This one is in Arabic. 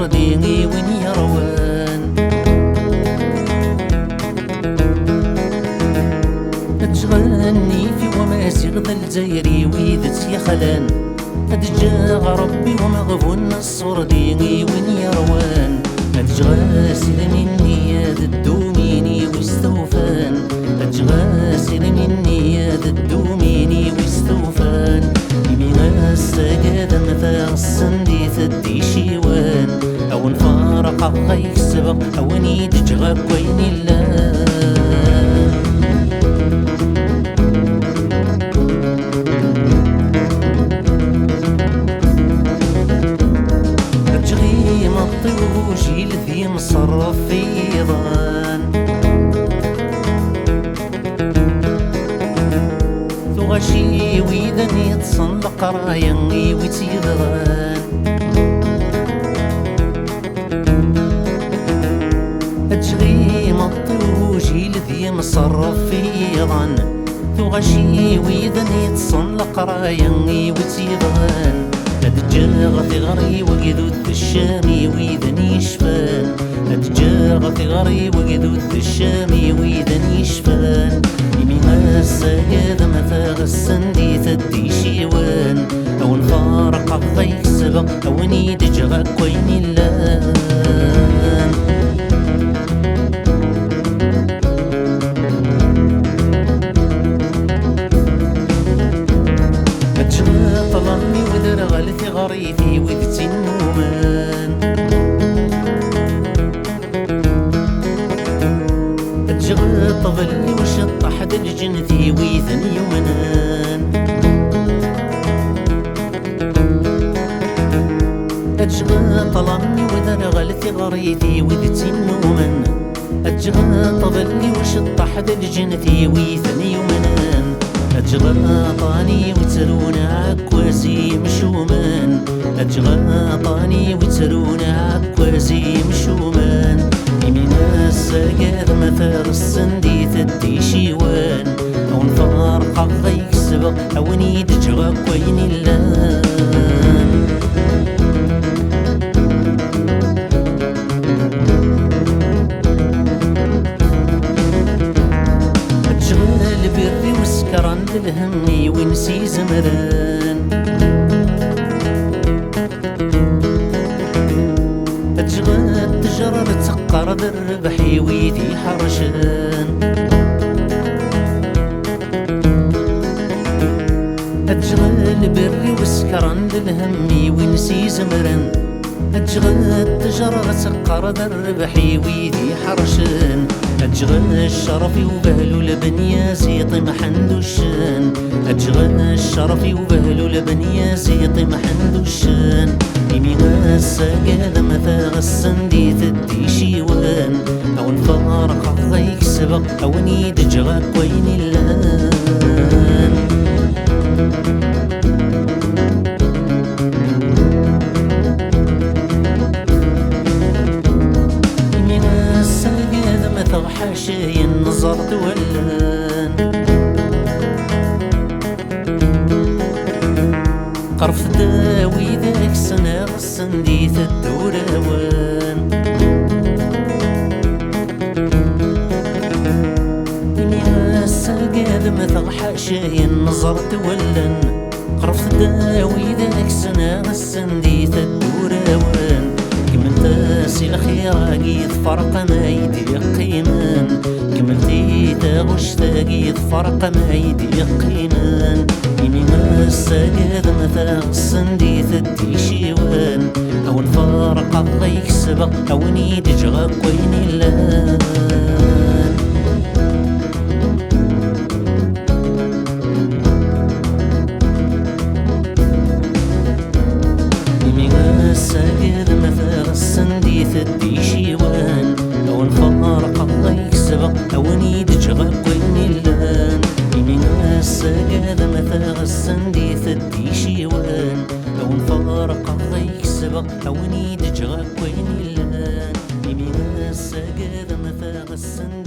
ديني وين يروان تغني في وماسي غدا الجزائري ويدت يا خلان أتجا ربي ومغفون الصور ديني وين يروان أتغاسل مني يا الدوميني واستوفان أتغاسل مني يا الدوميني واستوفان يمين السجادة مثا الصندي تدي شيوان أو نفارق غيك سبق أو نيد جغاب وين الله وجيل ذي مصرف في ظان ثغشي ويدن يتصنق رايني ويتيضغان أجغي مطوجي لذي مصرف في ظان ثغشي ويدن يتصنق رايني ويتيضغان أتجاغ ثغري وقدود الشامي وإذا يشفان أتجاغ ثغري وقدود الشامي وإذا يشفان يمين السجاد مثاغ السندي تدي شيوان أو نفارق الضيق سبق أو نيد جغاك وين اللان طلمي ودر غلثي غريثي وذتي النومان أتجغل طفلي وشط حد الجنثي ويثن يمنان أتجغل طلمي ودر غلثي غريثي وذتي النومان أتجغل طفلي وشط حد الجنثي ويثن يمنان أتغاطاني وترونا عكوازي مشومان أتغاطاني وترونا عكوازي مشومان يمين السجاد مثار السندي تدي شيوان أو نفارق غيك سبق أو نيد جغاك وين اللان كرند الهمي ونسي زمران أتجغل تجرر تقرض الربحي ويدي حرشان أتجغل بري وسكرند الهمي ونسي زمران أتجغل تجرر تقرض الربحي ويدي حرشان أتجغل الشرفي وبهلو لبن يا زيطي محندو الشان أتجغل الشرفي وبهلو لبن يا زيطي محندو الشان يمين السجاد مثاغ السندي تدي شيوان أو نفارق ضيك سبق أو نيد جغاك وين اللان حاشي النظر تولان قرف داوي ذاك سنة السندي الدوراوان يا الساقاد مثغ حاشي النظر تولان قرف داوي ذاك سنة السندي الدوراوان كملتاسي الخيراقي فرق ما يدي قيمان كملتي تاغش تاقي فرق ما يدي قيمان يمين الساقاد مثاغ السندي تدي شيوان أو نفارق الضيك سبق أو نيد جغاك وين اللان الساقاد مثاغ السندي تدي شيوان أو نفارق الضيك سبق أو نيد جغاك وين اللان يمين الساقاد مثاغ السندي تدي شيوان أو نفارق الضيك سبق أو نيد جغاك وين اللان يمين الساقاد مثاغ السندي